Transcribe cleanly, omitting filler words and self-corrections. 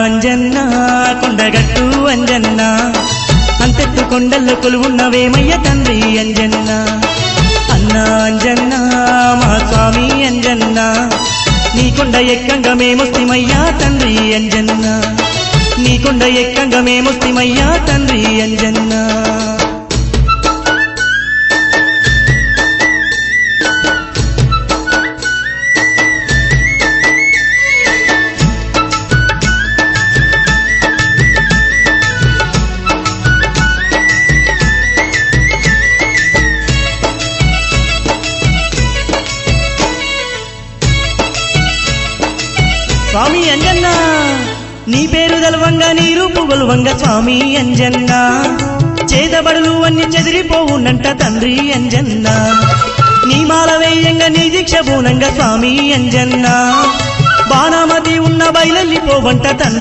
అంజన్న కొండగట్టు అంజన్న అంతెత్తు కొండల్లో కొలువున్నవేమయ్య తండ్రి అంజన్న అన్నా అంజన్న మా స్వామి అంజన్న నీ కొండ ఎక్కంగా మేమొస్తిమయ్యా తండ్రి అంజన్న నీ కొండ ఎక్కంగా మేమొస్తిమయ్యా తండ్రి అంజన్న స్వామి అంజన్న నీ పేరు తెలవంగా నీ రూపు గొలువంగా స్వామి అంజన్న చేతబడులు అన్ని చెదిరిపోవునంట తండ్రి అంజన్న నీ మాల వేయంగా నీ దీక్ష పూనంగా స్వామి అంజన్న బాణమతి ఉన్న బయలెల్లిపోవంట తండ్రి